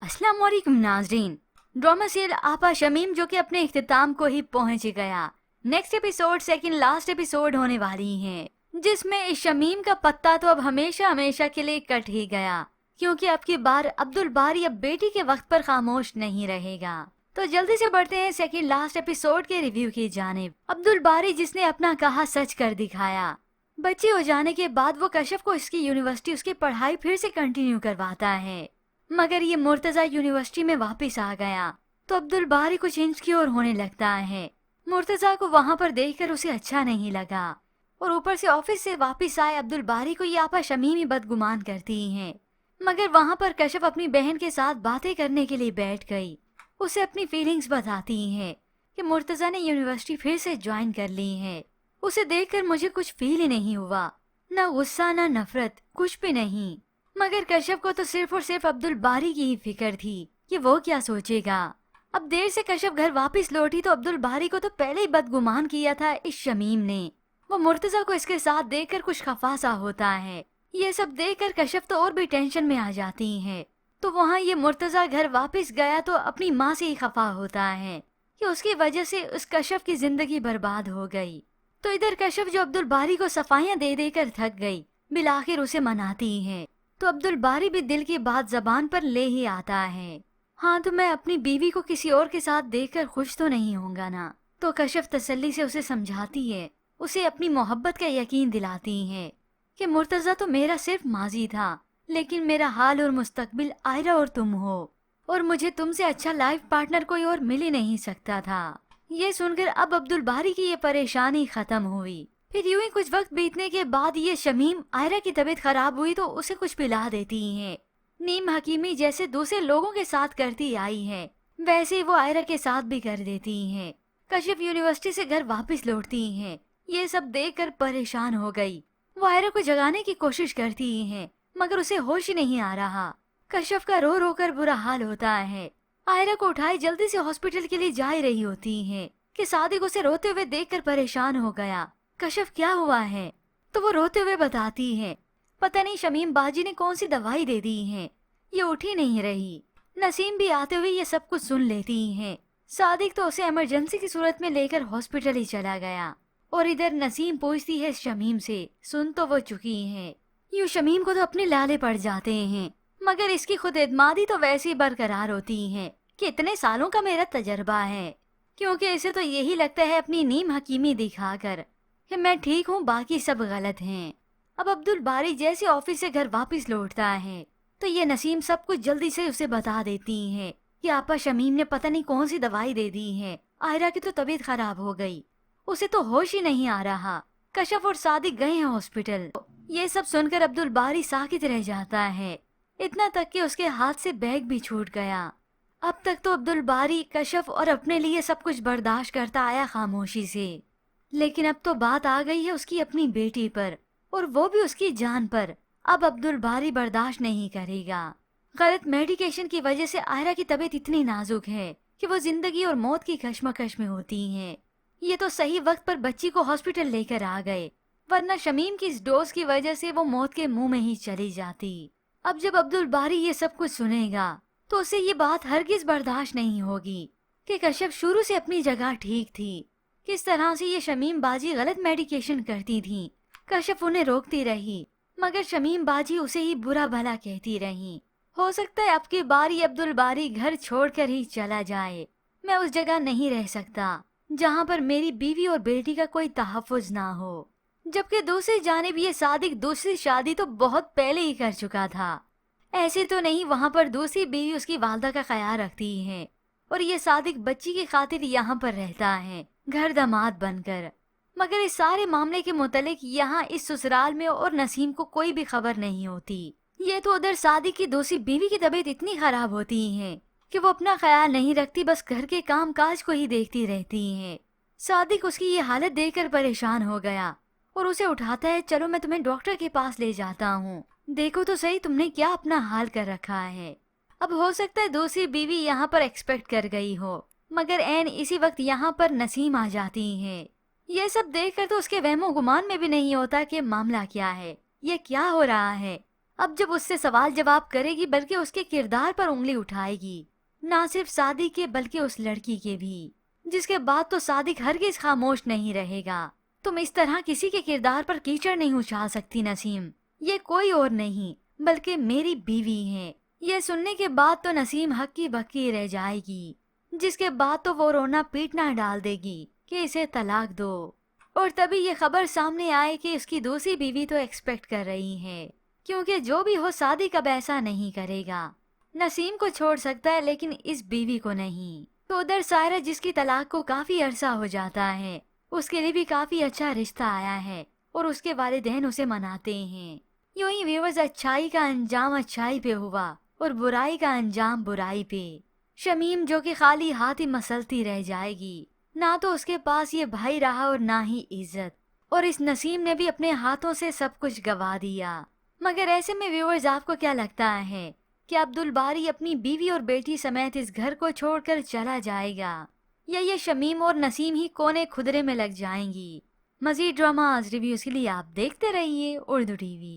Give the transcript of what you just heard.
अस्सलाम वालेकुम नाजरीन। ड्रामा सीरियल आपा शमीम जो कि अपने इख्तिताम को ही पहुंच गया। Next episode second last episode होने वाली है, जिसमें इस शमीम का पत्ता तो अब हमेशा हमेशा के लिए कट ही गया, क्योंकि अब की बार अब्दुल बारी अब बेटी के वक्त पर खामोश नहीं रहेगा। तो जल्दी से बढ़ते हैं सेकंड लास्ट एपिसोड के रिव्यू की जानिब। अब्दुल बारी जिसने अपना कहा सच कर दिखाया। बच्ची हो जाने के बाद वो कशफ को इसकी यूनिवर्सिटी उसकी पढ़ाई फिर से कंटिन्यू करवाता है, मगर ये मुर्तजा यूनिवर्सिटी में वापस आ गया तो अब्दुल बारी कुछ इनसिक्योर होने लगता है। मुर्तजा को वहाँ पर देखकर उसे अच्छा नहीं लगा, और ऊपर से ऑफिस से वापस आए अब्दुल बारी को ये आपा शमीमी बदगुमान करती हैं। मगर वहाँ पर कशफ अपनी बहन के साथ बातें करने के लिए बैठ गई। उसे अपनी फीलिंग्स बताती हैं कि मुर्तजा ने यूनिवर्सिटी फिर से ज्वाइन कर ली है। उसे देखकर मुझे कुछ फील ही नहीं हुआ, न गुस्सा न नफरत, कुछ भी नहीं। मगर कशफ को तो सिर्फ और सिर्फ अब्दुल बारी की ही फिक्र थी कि वो क्या सोचेगा। अब देर से कशफ घर वापस लौटी तो अब्दुल बारी को तो पहले ही बदगुमान किया था इस शमीम ने। वो मुर्तजा को इसके साथ देखकर कुछ खफा सा होता है। ये सब देखकर कशफ तो और भी टेंशन में आ जाती है। तो वहाँ ये मुर्तजा घर वापस गया तो अपनी माँ से ही खफा होता है कि उसकी वजह से उस कशफ की जिंदगी बर्बाद हो गई। तो इधर कशफ जो अब्दुल बारी को सफाइयाँ दे देकर थक गई, बिलाखिर उसे मनाती है। तो अब्दुल बारी भी दिल की बात जबान पर ले ही आता है। हाँ, तो मैं अपनी बीवी को किसी और के साथ देखकर खुश तो नहीं होऊंगा ना। तो कशफ तसल्ली से उसे समझाती है, उसे अपनी मोहब्बत का यकीन दिलाती है कि मुर्तजा तो मेरा सिर्फ माजी था, लेकिन मेरा हाल और मुस्तकबिल आयरा और तुम हो, और मुझे तुमसे अच्छा लाइफ पार्टनर कोई और मिल ही नहीं सकता था। ये सुनकर अब अब्दुल बारी की ये परेशानी खत्म हुई। फिर यूं ही कुछ वक्त बीतने के बाद ये शमीम आयरा की तबीयत खराब हुई तो उसे कुछ पिला देती हैं। नीम हकीमी जैसे दूसरे लोगों के साथ करती आई है, वैसे ही वो आयरा के साथ भी कर देती हैं। कशिफ यूनिवर्सिटी से घर वापस लौटती हैं। ये सब देखकर परेशान हो गई। वो आयरा को जगाने की कोशिश करती हैं, मगर उसे होश ही नहीं आ रहा। कशिफ का रो रो कर बुरा हाल होता है। आयरा को उठाए जल्दी से हॉस्पिटल के लिए जा रही होती है कि सादिक उसे रोते हुए देखकर परेशान हो गया। कशफ क्या हुआ है? तो वो रोते हुए बताती है, पता नहीं शमीम बाजी ने कौन सी दवाई दे दी है, ये उठ ही नहीं रही। नसीम भी आते हुए ये सब कुछ सुन लेती हैं। सादिक तो उसे इमरजेंसी की सूरत में लेकर हॉस्पिटल ही चला गया। और इधर नसीम पूछती है शमीम से, सुन तो वो चुकी है। यूं शमीम को तो अपने लाले पड़ जाते हैं, मगर इसकी खुद एतमादी तो वैसी बरकरार होती है कि इतने सालों का मेरा तजर्बा है, क्योंकि इसे तो यही लगता है अपनी नीम हकीमी दिखाकर कि मैं ठीक हूँ, बाकी सब गलत हैं। अब अब्दुल बारी जैसे ऑफिस से घर वापस लौटता है तो ये नसीम सब कुछ जल्दी से उसे बता देती है कि आपा शमीम ने पता नहीं कौन सी दवाई दे दी है। आयरा की तो तबीयत खराब हो गई, उसे तो होश ही नहीं आ रहा। कशफ और सादिक गए हैं हॉस्पिटल। ये सब सुनकर अब्दुल बारी साकित रह जाता है, इतना तक कि उसके हाथ से बैग भी छूट गया। अब तक तो अब्दुल बारी कशफ और अपने लिए सब कुछ बर्दाश्त करता आया खामोशी से, लेकिन अब तो बात आ गई है उसकी अपनी बेटी पर, और वो भी उसकी जान पर। अब अब्दुल बारी बर्दाश्त नहीं करेगा। गलत मेडिकेशन की वजह से आयरा की तबीयत इतनी नाजुक है कि वो जिंदगी और मौत की कश्मकश में होती हैं। ये तो सही वक्त पर बच्ची को हॉस्पिटल लेकर आ गए, वरना शमीम की इस डोज की वजह से वो मौत के मुंह में ही चली जाती। अब जब अब्दुल बारी ये सब कुछ सुनेगा तो उसे ये बात हरगिज बर्दाश्त नहीं होगी कि कशफ शुरू से अपनी जगह ठीक थी। किस तरह से ये शमीम बाजी गलत मेडिकेशन करती थी। कशफ उन्हें रोकती रही, मगर शमीम बाजी उसे ही बुरा भला कहती रही। हो सकता है अब की बारी अब्दुल बारी घर छोड़कर ही चला जाए। मैं उस जगह नहीं रह सकता जहाँ पर मेरी बीवी और बेटी का कोई तहफ़्फ़ुज़ ना हो। जबकि दूसरी जानिब ये सादिक दूसरी शादी तो बहुत पहले ही कर चुका था। ऐसे तो नहीं वहाँ पर दूसरी बीवी उसकी वालदा का ख्याल रखती है, और ये सादिक बच्ची की खातिर यहाँ पर रहता है घर दामाद बनकर। मगर इस सारे मामले के मुतालिक यहाँ इस ससुराल में और नसीम को कोई भी खबर नहीं होती। ये तो उधर सादिक की दूसरी बीवी की तबीयत इतनी खराब होती है कि वो अपना ख्याल नहीं रखती, बस घर के काम काज को ही देखती रहती है। सादिक उसकी ये हालत देखकर परेशान हो गया और उसे उठाता है, चलो मैं तुम्हें डॉक्टर के पास ले जाता हूँ, देखो तो सही तुमने क्या अपना हाल कर रखा है। अब हो सकता है दूसरी बीवी यहाँ पर एक्सपेक्ट कर गई हो, मगर ऐन इसी वक्त यहाँ पर नसीम आ जाती है। ये सब देखकर तो उसके वहमो गुमान में भी नहीं होता कि मामला क्या है, ये क्या हो रहा है। अब जब उससे सवाल जवाब करेगी बल्कि उसके किरदार पर उंगली उठाएगी, ना सिर्फ सादिक के बल्कि उस लड़की के भी, जिसके बाद तो सादिक हरगिज खामोश नहीं रहेगा। तुम इस तरह किसी के किरदार पर कीचड़ नहीं उछाल सकती नसीम, ये कोई और नहीं बल्कि मेरी बीवी है। ये सुनने के बाद तो नसीम हक्की बक्की रह जाएगी, जिसके बाद तो वो रोना पीटना डाल देगी कि इसे तलाक दो। और तभी ये खबर सामने आए कि उसकी दूसरी बीवी तो एक्सपेक्ट कर रही है, क्योंकि जो भी हो सादिक अब ऐसा नहीं करेगा। नसीम को छोड़ सकता है लेकिन इस बीवी को नहीं। तो उधर सायरा, जिसकी तलाक को काफी अरसा हो जाता है, उसके लिए भी काफी अच्छा रिश्ता आया है और उसके वालिदैन उसे मनाते हैं। यूं ही व्यूअर्स, अच्छाई का अंजाम अच्छाई पे हुआ और बुराई का अंजाम बुराई पे। शमीम जो कि खाली हाथ ही मसलती रह जाएगी, ना तो उसके पास ये भाई रहा और ना ही इज्जत, और इस नसीम ने भी अपने हाथों से सब कुछ गवा दिया। मगर ऐसे में व्यूअर्स, आपको क्या लगता है कि अब्दुल बारी अपनी बीवी और बेटी समेत इस घर को छोड़कर चला जाएगा, या ये शमीम और नसीम ही कोने खुदरे में लग जाएंगी? मजीद ड्रामाज रिव्यूज के लिए आप देखते रहिए उर्दू टीवी।